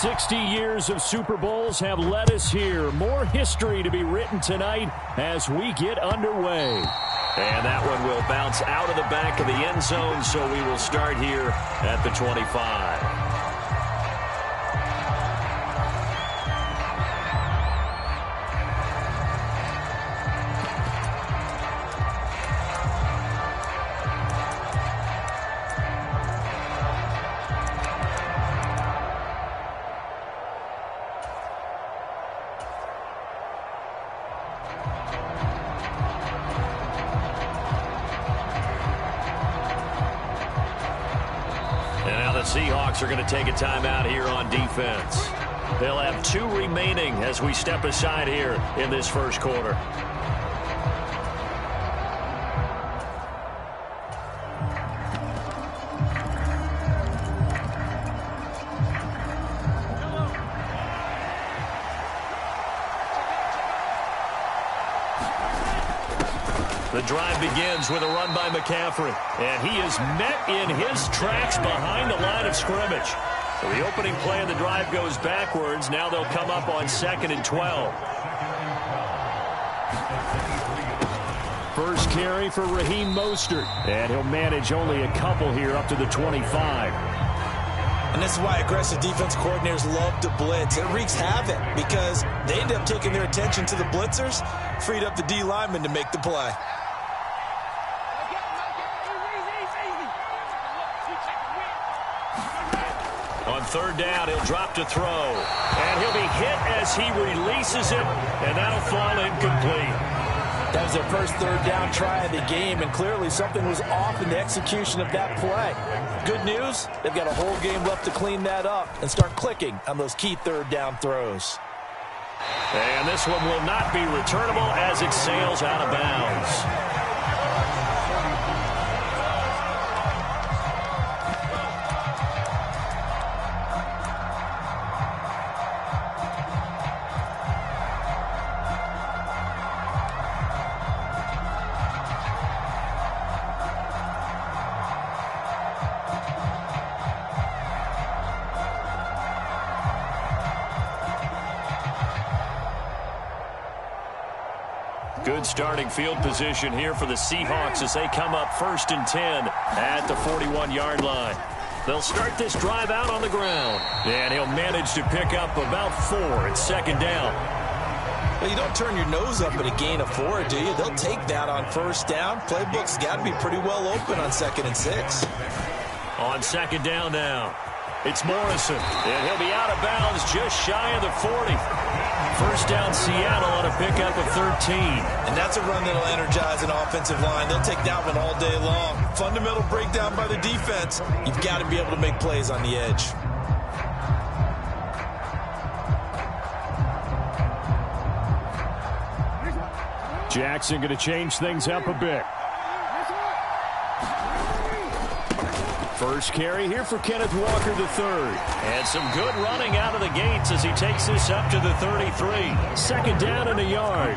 60 years of Super Bowls have led us here. More history to be written tonight as we get underway. And that one will bounce out of the back of the end zone, so we will start here at the 25. Seahawks are going to take a timeout here on defense. They'll have 2 remaining as we step aside here in this first quarter. The drive begins with a run by McCaffrey, and he is met in his tracks behind the line of scrimmage. So the opening play of the drive goes backwards. Now they'll come up on 2nd and 12. First carry for Raheem Mostert, and he'll manage only a couple here up to the 25. And this is why aggressive defense coordinators love to blitz. It wreaks havoc because they end up taking their attention to the blitzers, freed up the D lineman to make the play. On 3rd down, he'll drop to throw. And he'll be hit as he releases it, and that'll fall incomplete. That was their first 3rd down try of the game, and clearly something was off in the execution of that play. Good news, they've got a whole game left to clean that up and start clicking on those key 3rd down throws. And this one will not be returnable as it sails out of bounds. Good starting field position here for the Seahawks as they come up 1st and 10 at the 41-yard line. They'll start this drive out on the ground, and he'll manage to pick up about 4 at 2nd down. Well, you don't turn your nose up at a gain of 4, do you? They'll take that on 1st down. Playbook's got to be pretty well open on 2nd and 6. On 2nd down now, it's Morrison, and he'll be out of bounds just shy of the 40. 1st down Seattle on a pickup of 13. And that's a run that'll energize an offensive line. They'll take that one all day long. Fundamental breakdown by the defense. You've got to be able to make plays on the edge. Jackson going to change things up a bit. First carry here for Kenneth Walker III. And some good running out of the gates as he takes this up to the 33. 2nd down and a yard.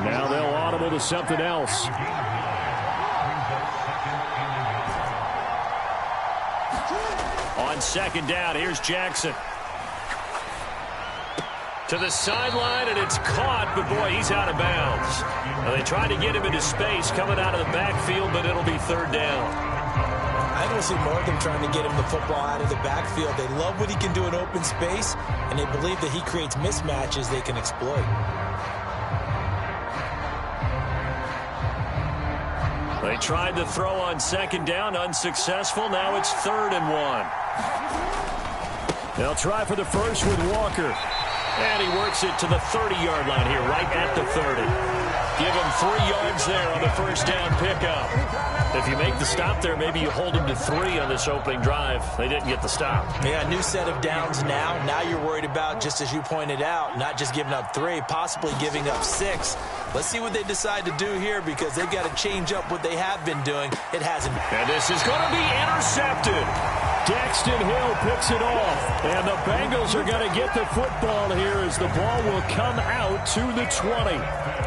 Now they'll audible to something else. On 2nd down, here's Jackson. To the sideline, and it's caught, but boy, he's out of bounds. Now, they tried to get him into space coming out of the backfield, but it'll be 3rd down. I don't see more of them trying to get him the football out of the backfield. They love what he can do in open space, and they believe that he creates mismatches they can exploit. They tried to throw on 2nd down, unsuccessful. Now it's 3rd and 1. They'll try for the first with Walker. And he works it to the 30-yard line here, right at the 30. Give him 3 yards there on the 1st down pickup. If you make the stop there, maybe you hold him to 3 on this opening drive. They didn't get the stop. Yeah, new set of downs now. Now you're worried about, just as you pointed out, not just giving up 3, possibly giving up 6. Let's see what they decide to do here because they've got to change up what they have been doing. It hasn't. And this is going to be intercepted. Daxton Hill picks it off. And the Bengals are going to get the football here as the ball will come out to the 20.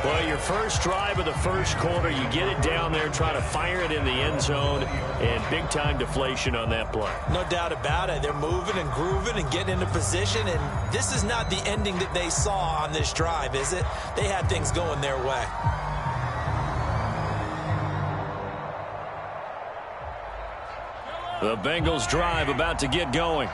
Well, your first drive of the first quarter, you get it down there, try to fire it in the end zone, and big-time deflation on that play. No doubt about it. They're moving and grooving and getting into position, and this is not the ending that they saw on this drive, is it? They had things going their way. The Bengals drive about to get going.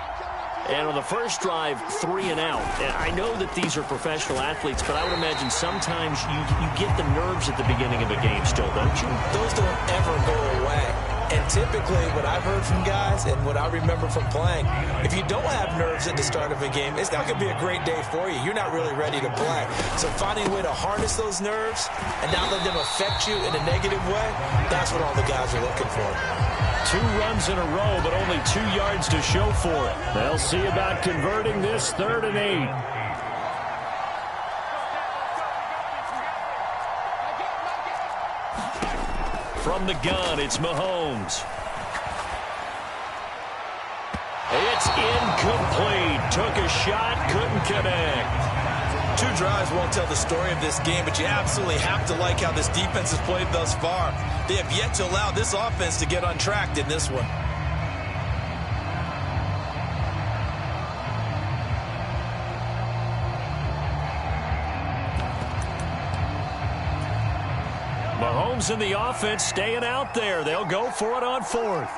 And on the first drive, 3 and out. And I know that these are professional athletes, but I would imagine sometimes you get the nerves at the beginning of a game still, don't you? Those don't ever go away. And typically what I've heard from guys and what I remember from playing, if you don't have nerves at the start of a game, it's not going to be a great day for you. You're not really ready to play. So finding a way to harness those nerves and not let them affect you in a negative way, that's what all the guys are looking for. 2 runs in a row, but only 2 yards to show for it. They'll see about converting this 3rd and 8. From the gun, it's Mahomes. It's incomplete. Took a shot, couldn't connect. 2 drives won't tell the story of this game, but you absolutely have to like how this defense has played thus far. They have yet to allow this offense to get untracked in this one. Mahomes and the offense staying out there. They'll go for it on 4th.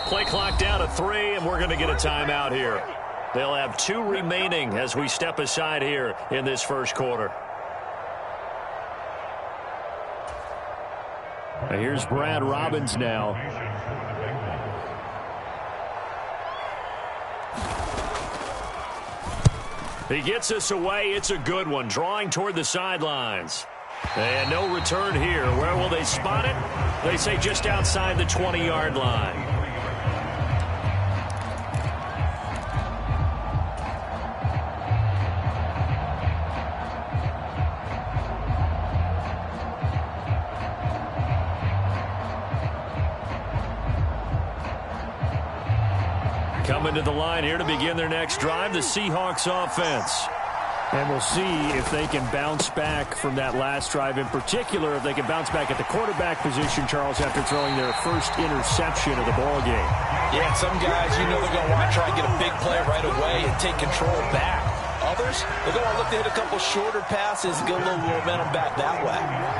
Play clock down to 3, and we're going to get a timeout here. They'll have 2 remaining as we step aside here in this first quarter. Here's Brad Robbins now. He gets us away. It's a good one. Drawing toward the sidelines. And no return here. Where will they spot it? They say just outside the 20-yard line. Coming to the line here to begin their next drive, the Seahawks offense. And we'll see if they can bounce back from that last drive. In particular, if they can bounce back at the quarterback position, Charles, after throwing their first interception of the ball game. Yeah, and some guys, you know they're going to want to try and get a big play right away and take control back. Others, they're going to look to hit a couple shorter passes and get a little momentum back that way.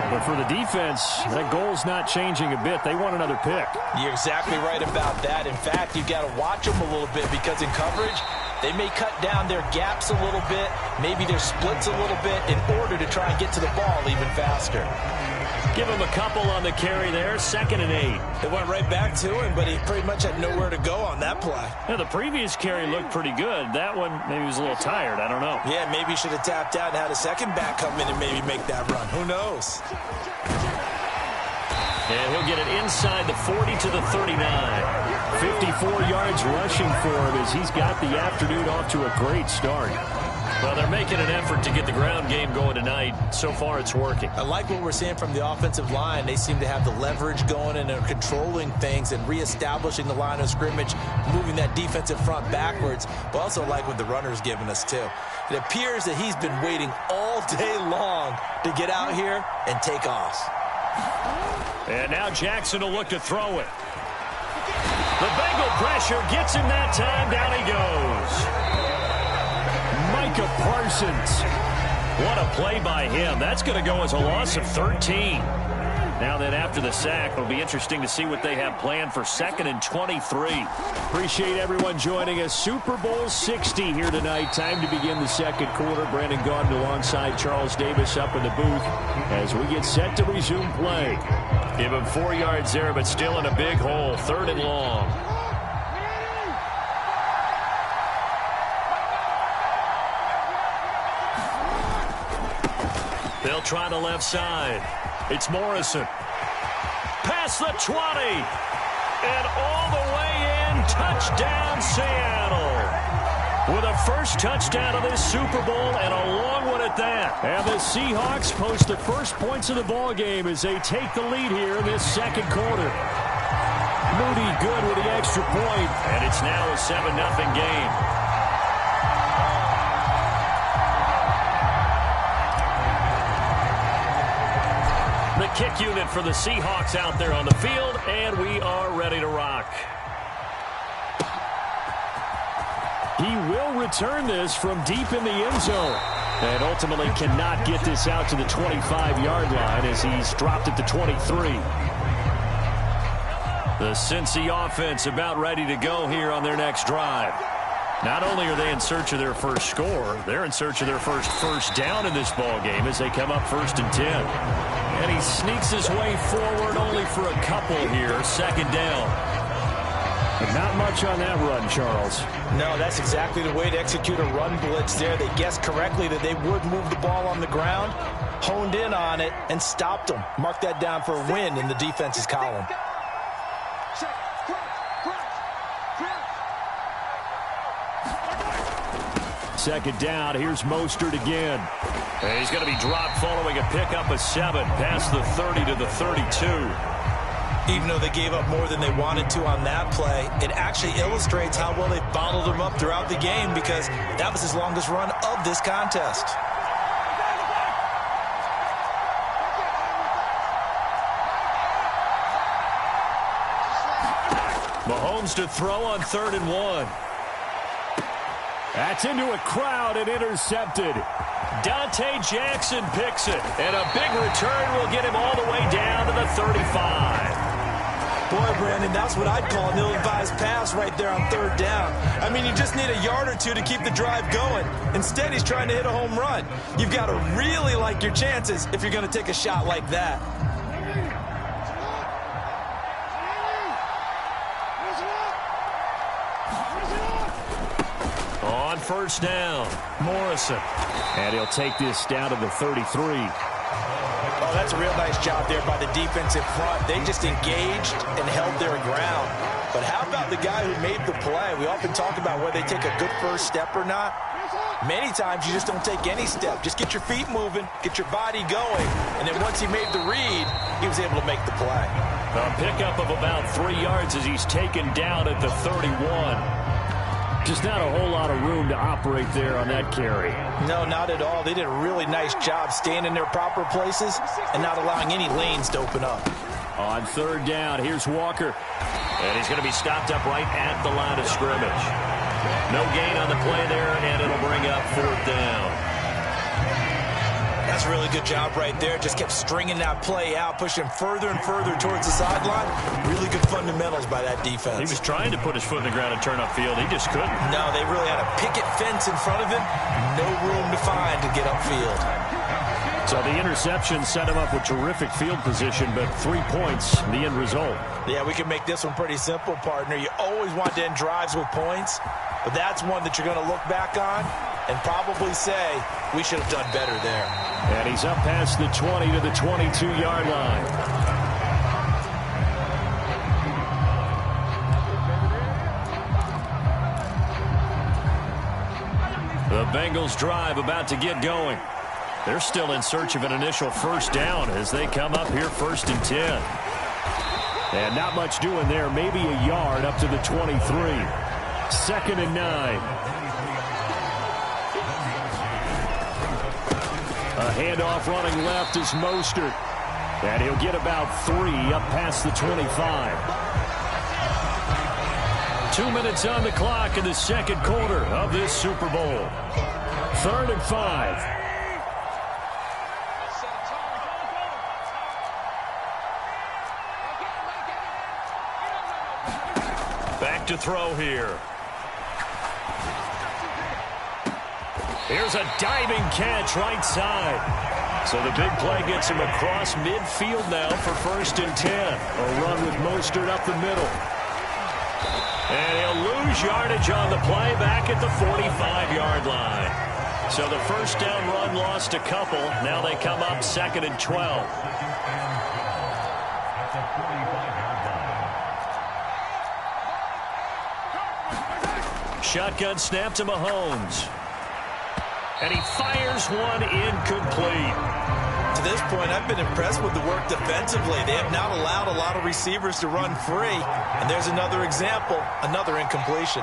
But for the defense, that goal's not changing a bit. They want another pick. You're exactly right about that. In fact, you've got to watch them a little bit because in coverage, they may cut down their gaps a little bit, maybe their splits a little bit in order to try and get to the ball even faster. Give him a couple on the carry there, 2nd and 8. They went right back to him, but he pretty much had nowhere to go on that play. Yeah, the previous carry looked pretty good. That one, maybe he was a little tired. I don't know. Yeah, maybe he should have tapped out and had a second back come in and maybe make that run. Who knows? And he'll get it inside the 40 to the 39. 54 yards rushing for him as he's got the afternoon off to a great start. Well, they're making an effort to get the ground game going tonight. So far, it's working. I like what we're seeing from the offensive line. They seem to have the leverage going and are controlling things and reestablishing the line of scrimmage, moving that defensive front backwards. But also like what the runner's giving us, too. It appears that he's been waiting all day long to get out here and take off. And now Jackson will look to throw it. The Bengal pressure gets him that time. Down he goes. Micah Parsons. What a play by him. That's going to go as a loss of 13. Now then, after the sack, it'll be interesting to see what they have planned for 2nd and 23. Appreciate everyone joining us. Super Bowl 60 here tonight. Time to begin the second quarter. Brandon Gaudin alongside Charles Davis up in the booth as we get set to resume play. Give him 4 yards there, but still in a big hole. 3rd and long. They'll try the left side. It's Morrison. Past the 20. and all the way in. Touchdown, Seattle. With a first touchdown of this Super Bowl and a long one at that. And the Seahawks post the first points of the ball game as they take the lead here in this second quarter. Moody good with the extra point. And it's now a 7-0 game. The kick unit for the Seahawks out there on the field, and we are ready to rock. He will return this from deep in the end zone. And ultimately cannot get this out to the 25-yard line as he's dropped at the 23. The Cincy offense about ready to go here on their next drive. Not only are they in search of their first score, they're in search of their first down in this ball game as they come up 1st and 10. And he sneaks his way forward only for a couple here, 2nd down. But not much on that run, Charles. No, that's exactly the way to execute a run blitz there. They guessed correctly that they would move the ball on the ground, honed in on it, and stopped them. Mark that down for a win in the defense's column. Second down, here's Mostert again. And he's going to be dropped following a pickup of 7 past the 30 to the 32. Even though they gave up more than they wanted to on that play, it actually illustrates how well they bottled him up throughout the game because that was his longest run of this contest. Mahomes to throw on 3rd and 1. That's into a crowd and intercepted. Dante Jackson picks it, and a big return will get him all the way down to the 35. Boy, Brandon, that's what I'd call an ill-advised pass right there on 3rd down. I mean, you just need a yard or two to keep the drive going. Instead, he's trying to hit a home run. You've got to really like your chances if you're going to take a shot like that. On 1st down, Morrison. And he'll take this down to the 33. Oh, that's a real nice job there by the defense in front. They just engaged and held their ground. But how about the guy who made the play? We often talk about whether they take a good first step or not. Many times you just don't take any step. Just get your feet moving, get your body going. And then once he made the read, he was able to make the play. A pickup of about 3 yards as he's taken down at the 31. Just not a whole lot of room to operate there on that carry. No, not at all. They did a really nice job staying in their proper places and not allowing any lanes to open up. On 3rd down, here's Walker. And he's going to be stopped up right at the line of scrimmage. No gain on the play there, and it'll bring up 4th down. That's a really good job right there. Just kept stringing that play out, pushing further and further towards the sideline. Really good fundamentals by that defense. He was trying to put his foot in the ground and turn upfield. He just couldn't. No, they really had a picket fence in front of him. No room to find to get upfield. So the interception set him up with terrific field position, but 3 points, the end result. Yeah, we can make this one pretty simple, partner. You always want to end drives with points, but that's one that you're going to look back on and probably say, we should have done better there. And he's up past the 20 to the 22-yard line. The Bengals drive about to get going. They're still in search of an initial first down as they come up here 1st and 10. And not much doing there. Maybe a yard up to the 23. 2nd and 9. A handoff running left is Mostert. And he'll get about 3 up past the 25. 2 minutes on the clock in the second quarter of this Super Bowl. 3rd and 5. Back to throw here. Here's a diving catch right side. So the big play gets him across midfield now for 1st and 10. A run with Mostert up the middle. And he'll lose yardage on the play back at the 45-yard line. So the first down run lost a couple. Now they come up 2nd and 12. shotgun snap to Mahomes. And he fires one incomplete. To this point, I've been impressed with the work defensively. They have not allowed a lot of receivers to run free. And there's another example, another incompletion.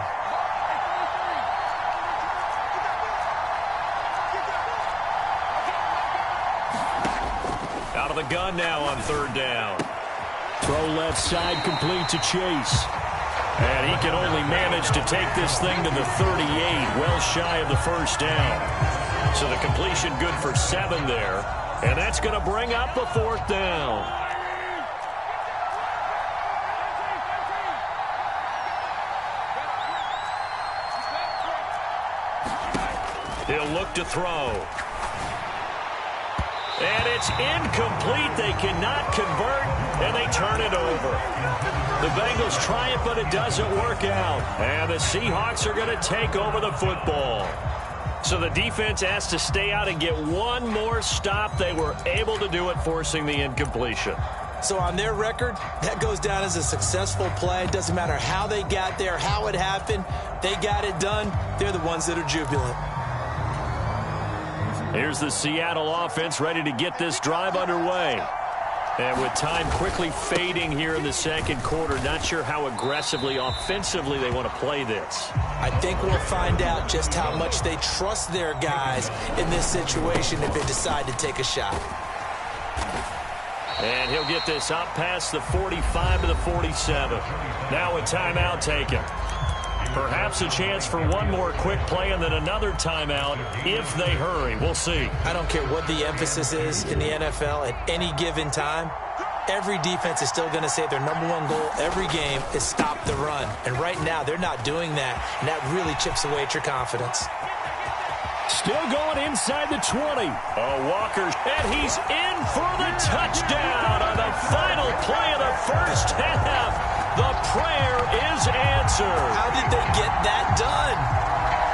Out of the gun now on third down. Throw left side, complete to Chase. And he can only manage to take this thing to the 38, well shy of the first down. So the completion good for 7 there. And that's going to bring up a fourth down. He'll look to throw. And it's incomplete. They cannot convert, and they turn it over. The Bengals try it, but it doesn't work out. And the Seahawks are going to take over the football. So the defense has to stay out and get one more stop. They were able to do it, forcing the incompletion. So on their record, that goes down as a successful play. It doesn't matter how they got there, how it happened. They got it done. They're the ones that are jubilant. Here's the Seattle offense ready to get this drive underway. And with time quickly fading here in the second quarter, not sure how aggressively, offensively they want to play this. I think we'll find out just how much they trust their guys in this situation if they decide to take a shot. And he'll get this up past the 45 to the 47. Now a timeout taken. Perhaps a chance for one more quick play and then another timeout if they hurry. We'll see. I don't care what the emphasis is in the NFL at any given time. Every defense is still going to say their number one goal every game is stop the run. And right now, they're not doing that, and that really chips away at your confidence. Still going inside the 20. Walker, and he's in for the touchdown on the final play of the first half. The prayer is answered. How did they get that done?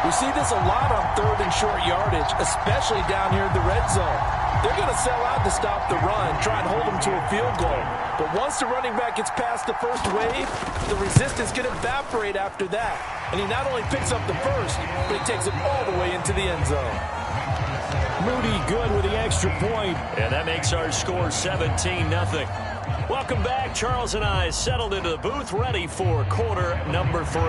We see this a lot on third and short yardage, especially down here in the red zone. They're going to sell out to stop the run, try and hold them to a field goal. But once the running back gets past the first wave, the resistance can evaporate after that. And he not only picks up the first, but he takes it all the way into the end zone. Moody good with the extra point. And that makes our score 17-0. Welcome back. Charles and I settled into the booth, ready for quarter number 3.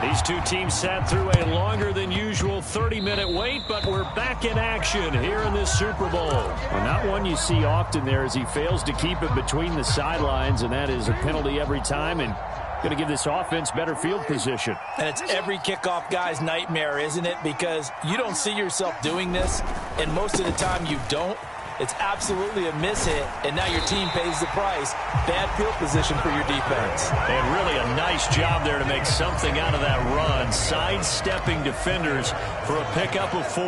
These two teams sat through a longer than usual 30-minute wait, but we're back in action here in this Super Bowl. Well, not one you see often there as he fails to keep it between the sidelines, and that is a penalty every time, and going to give this offense better field position. And it's every kickoff guy's nightmare, isn't it? Because you don't see yourself doing this, and most of the time you don't. It's absolutely a mishit, and now your team pays the price. Bad field position for your defense. And really a nice job there to make something out of that run, sidestepping defenders for a pickup of 4.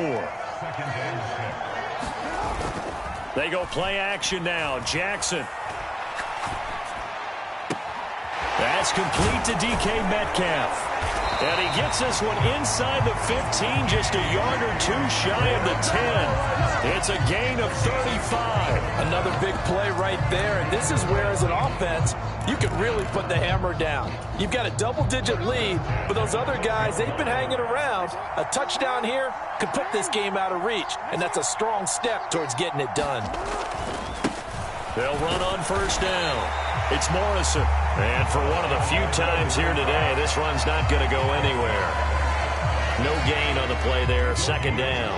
They go play action now. Jackson. That's complete to DK Metcalf. And he gets this one inside the 15, just a yard or 2 shy of the 10. It's a gain of 35. Another big play right there, and this is where, as an offense, you can really put the hammer down. You've got a double-digit lead, but those other guys, they've been hanging around. A touchdown here could put this game out of reach, and that's a strong step towards getting it done. They'll run on first down. It's Morrison. And for one of the few times here today, this run's not going to go anywhere. No gain on the play there. Second down.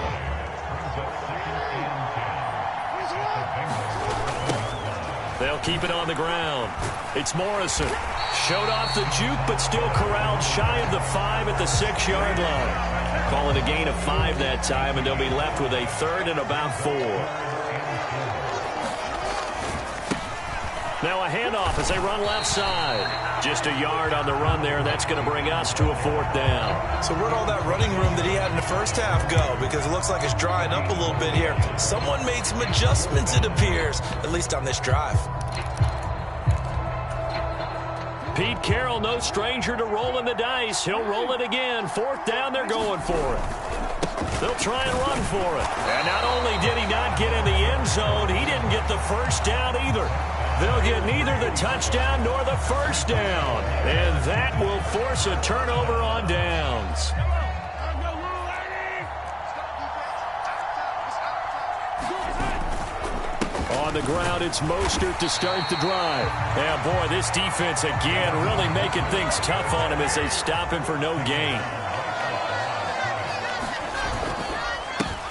They'll keep it on the ground. It's Morrison. Showed off the juke, but still corralled shy of the 5 at the 6-yard line. Call it a gain of 5 that time, and they'll be left with a third and about 4. Now a handoff as they run left side. Just a yard on the run there. That's going to bring us to a 4th down. So where'd all that running room that he had in the first half go? Because it looks like it's drying up a little bit here. Someone made some adjustments, it appears, at least on this drive. Pete Carroll, no stranger to rolling the dice. He'll roll it again. 4th down, they're going for it. They'll try and run for it. And not only did he not get in the end zone, he didn't get the first down either. They'll get neither the touchdown nor the first down. And that will force a turnover on downs. On the ground, it's Mostert to start the drive. Yeah, boy, this defense again really making things tough on him as they stop him for no gain.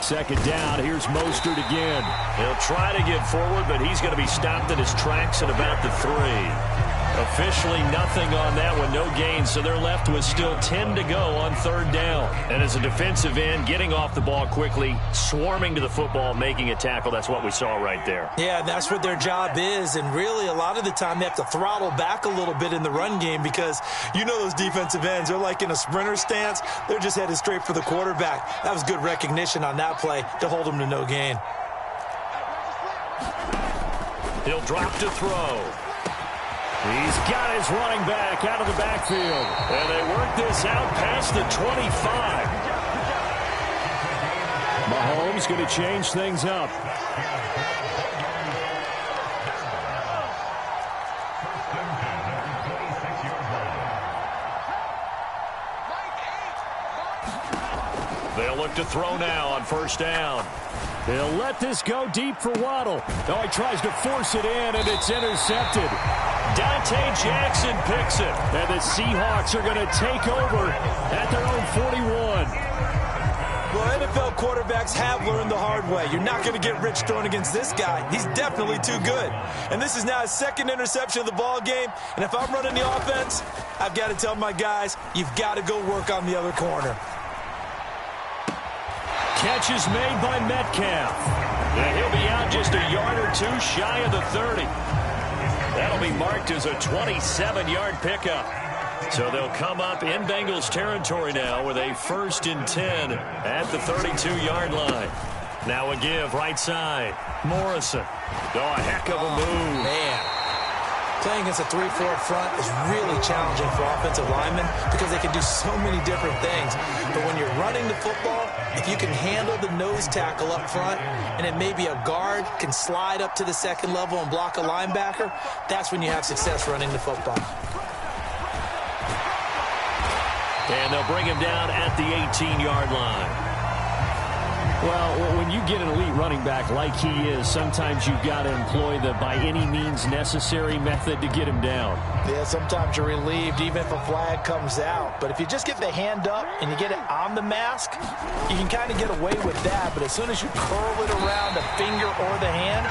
Second down, here's Mostert again. He'll try to get forward, but he's going to be stopped in his tracks at about the 3. Officially nothing on that one, no gain, so they're left with still 10 to go on third down. And as a defensive end, getting off the ball quickly, swarming to the football, making a tackle, that's what we saw right there. Yeah, and that's what their job is, and really a lot of the time they have to throttle back a little bit in the run game because you know those defensive ends, they're like in a sprinter stance, they're just headed straight for the quarterback. That was good recognition on that play to hold them to no gain. He'll drop to throw. He's got his running back out of the backfield. And they work this out past the 25. Mahomes going to change things up. They'll look to throw now on first down. They'll let this go deep for Waddle. Oh, he tries to force it in, and it's intercepted. Dante Jackson picks it. And the Seahawks are going to take over at their own 41. Well, NFL quarterbacks have learned the hard way. You're not going to get rich throwing against this guy. He's definitely too good. And this is now his second interception of the ball game. And if I'm running the offense, I've got to tell my guys, you've got to go work on the other corner. Catch is made by Metcalf. And he'll be out just a yard or two shy of the 30. That'll be marked as a 27-yard pickup. So they'll come up in Bengals territory now with a 1st and 10 at the 32-yard line. Now a give right side. Morrison. Oh, a heck of a move. Man. Playing against a 3-4 front is really challenging for offensive linemen because they can do so many different things. But when you're running the football, if you can handle the nose tackle up front and then maybe a guard can slide up to the second level and block a linebacker, that's when you have success running the football. And they'll bring him down at the 18-yard line. Well, when you get an elite running back like he is, sometimes you've got to employ the by any means necessary method to get him down. Yeah, sometimes you're relieved even if a flag comes out. But if you just get the hand up and you get it on the mask, you can kind of get away with that. But as soon as you curl it around the finger or the hand,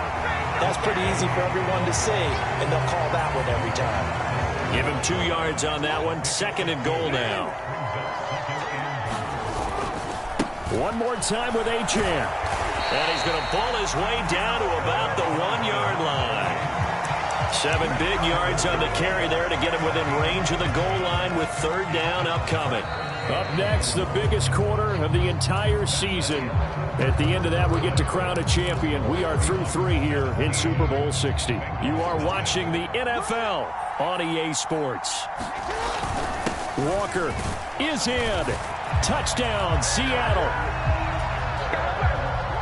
that's pretty easy for everyone to see, and they'll call that one every time. Give him 2 yards on that one. 2nd and goal now. One more time with Achane. And he's going to pull his way down to about the 1-yard line. 7 big yards on the carry there to get him within range of the goal line with 3rd down upcoming. Up next, the biggest quarter of the entire season. At the end of that, we get to crown a champion. We are through 3 here in Super Bowl 60. You are watching the NFL on EA Sports. Walker is in. Touchdown, Seattle.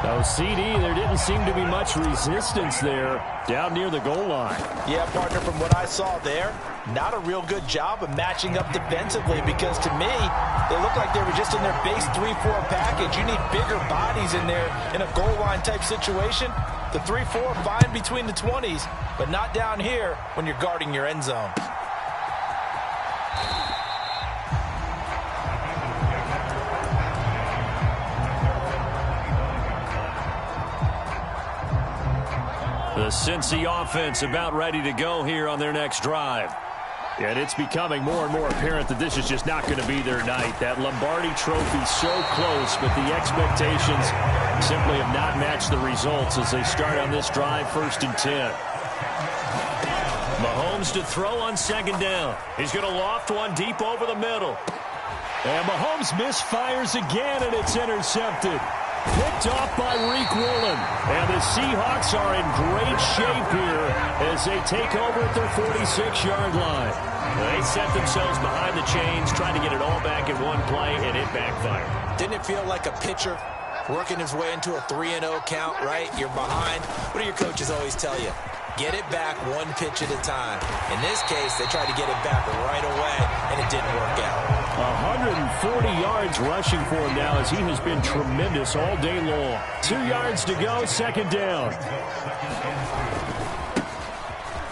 Oh, CD, there didn't seem to be much resistance there down near the goal line. Yeah, partner, from what I saw there, not a real good job of matching up defensively because to me, they look like they were just in their base 3-4 package. You need bigger bodies in there in a goal line type situation. The 3-4 fine between the 20s, but not down here when you're guarding your end zone. The Cincy offense about ready to go here on their next drive. And it's becoming more and more apparent that this is just not going to be their night. That Lombardi trophy so close, but the expectations simply have not matched the results as they start on this drive, 1st and 10. Mahomes to throw on 2nd down. He's going to loft one deep over the middle. And Mahomes misfires again, and it's intercepted. Picked off by Reek Woolen. And the Seahawks are in great shape here as they take over at their 46-yard line. They set themselves behind the chains, trying to get it all back in one play, and it backfired. Didn't it feel like a pitcher working his way into a 3-0 count, right? You're behind. What do your coaches always tell you? Get it back one pitch at a time. In this case, they tried to get it back right away, and it didn't work out. 140 yards rushing for him now as he has been tremendous all day long. 2 yards to go, second down.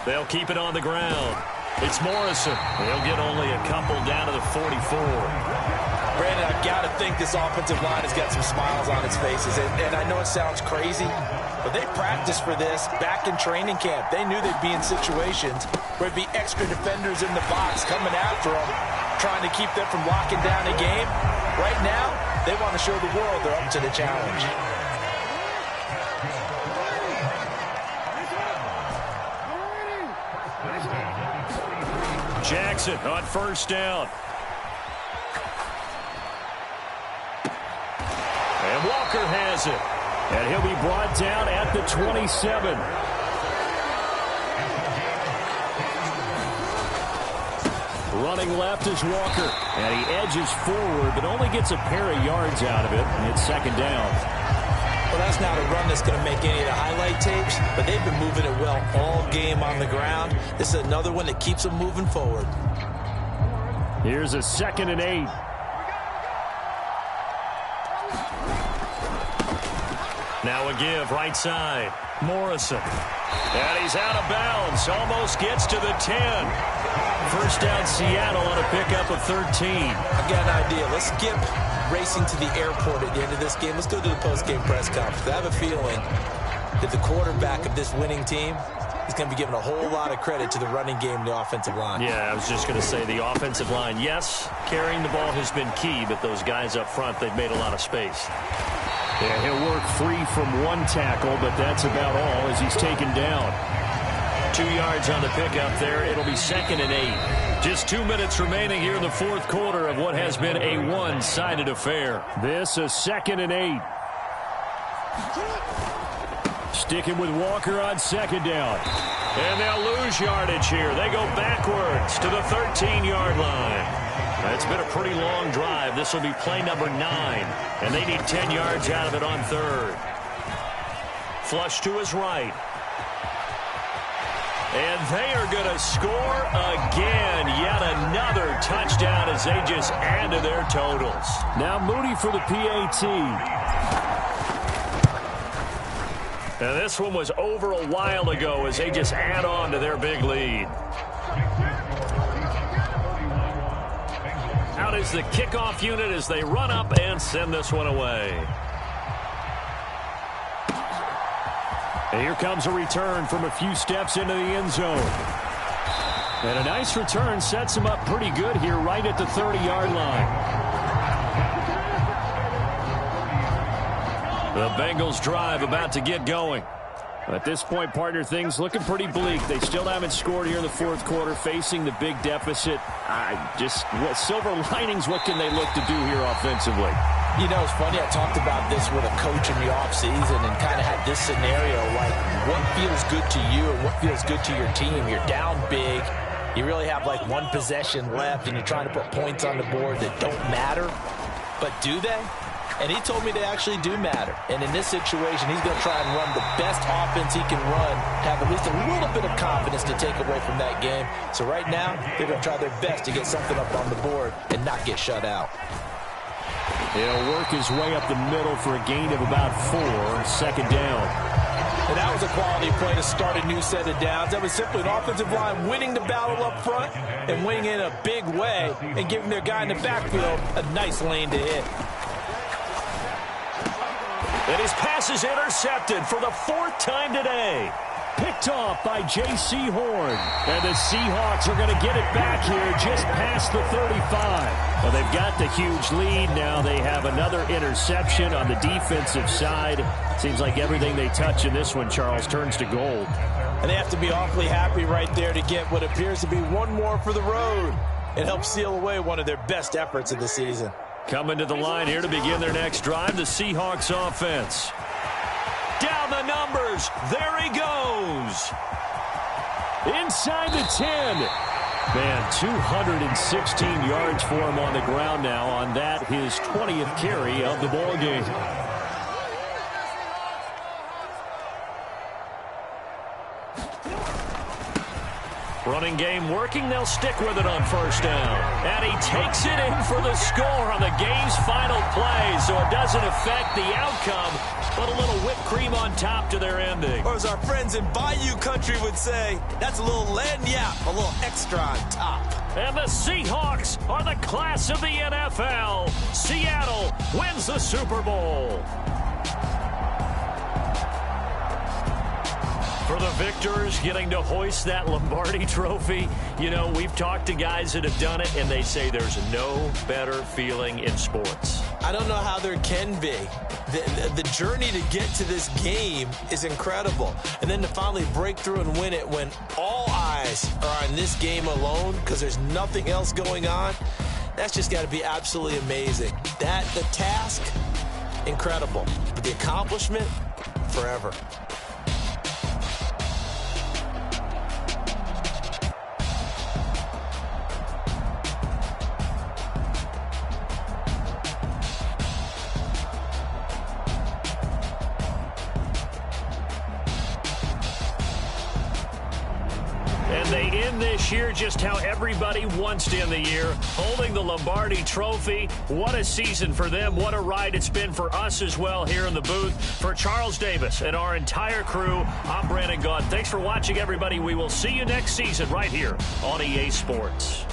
They'll keep it on the ground. It's Morrison. He'll get only a couple down to the 44. Brandon, I've got to think this offensive line has got some smiles on its faces. And I know it sounds crazy, but they practiced for this back in training camp. They knew they'd be in situations where there'd be extra defenders in the box coming after them, trying to keep them from locking down a game. Right now, they want to show the world they're up to the challenge. Jackson on first down. And Walker has it. And he'll be brought down at the 27. Running left is Walker. And he edges forward, but only gets a pair of yards out of it. And it's second down. Well, that's not a run that's going to make any of the highlight tapes, but they've been moving it well all game on the ground. This is another one that keeps them moving forward. Here's a 2nd and 8. Now a give right side. Morrison. And he's out of bounds. Almost gets to the 10. First down Seattle on a pickup of 13. I've got an idea. Let's skip racing to the airport at the end of this game. Let's go to the post-game press conference. I have a feeling that the quarterback of this winning team is going to be given a whole lot of credit to the running game and the offensive line. Yeah, I was just going to say the offensive line. Yes, carrying the ball has been key, but those guys up front, they've made a lot of space. Yeah, he'll work free from one tackle, but that's about all as he's taken down. 2 yards on the pickup there. It'll be 2nd and 8. Just 2 minutes remaining here in the fourth quarter of what has been a one-sided affair. This is 2nd and 8. Sticking with Walker on second down. And they'll lose yardage here. They go backwards to the 13-yard line. It's been a pretty long drive. This will be play number 9. And they need 10 yards out of it on third. Flush to his right. And they are going to score again. Yet another touchdown as they just add to their totals. Now Moody for the PAT. And this one was over a while ago as they just add on to their big lead. Out is the kickoff unit as they run up and send this one away. And here comes a return from a few steps into the end zone. And a nice return sets him up pretty good here right at the 30-yard line. The Bengals drive about to get going. At this point, partner, things looking pretty bleak. They still haven't scored here in the fourth quarter, facing the big deficit. Silver linings, what can they look to do here offensively? You know, it's funny, I talked about this with a coach in the offseason and kind of had this scenario, like what feels good to you and what feels good to your team. You're down big. You really have like one possession left and you're trying to put points on the board that don't matter. But do they? And he told me they actually do matter. And in this situation, he's going to try and run the best offense he can run to have at least a little bit of confidence to take away from that game. So right now, they're going to try their best to get something up on the board and not get shut out. He'll work his way up the middle for a gain of about 4, second down. And that was a quality play to start a new set of downs. That was simply an offensive line winning the battle up front and winning in a big way and giving their guy in the backfield a nice lane to hit. And his pass is intercepted for the 4th time today. Picked off by J.C. Horn. And the Seahawks are going to get it back here just past the 35. Well, they've got the huge lead. Now they have another interception on the defensive side. Seems like everything they touch in this one, Charles, turns to gold. And they have to be awfully happy right there to get what appears to be one more for the road. It helps seal away one of their best efforts of the season. Coming to the line here to begin their next drive, the Seahawks offense. Down the numbers. There he goes. Inside the 10. Man, 216 yards for him on the ground now on that, his 20th carry of the ball game. Running game working. They'll stick with it on first down. And he takes it in for the score on the game's final play, so it doesn't affect the outcome, but a little whipped cream on top to their ending. Or as our friends in Bayou Country would say, that's a little lagniappe, a little extra on top. And the Seahawks are the class of the NFL. Seattle wins the Super Bowl. For the victors, getting to hoist that Lombardi trophy, you know, we've talked to guys that have done it, and they say there's no better feeling in sports. I don't know how there can be. The journey to get to this game is incredible. And then to finally break through and win it when all eyes are on this game alone because there's nothing else going on, that's just got to be absolutely amazing. The task, incredible. But the accomplishment, forever. They end this year just how everybody wants to end the year, holding the Lombardi trophy. What a season for them. What a ride it's been for us as well here in the booth. For Charles Davis and our entire crew, I'm Brandon Gaudin. Thanks for watching, everybody. We will see you next season right here on EA Sports.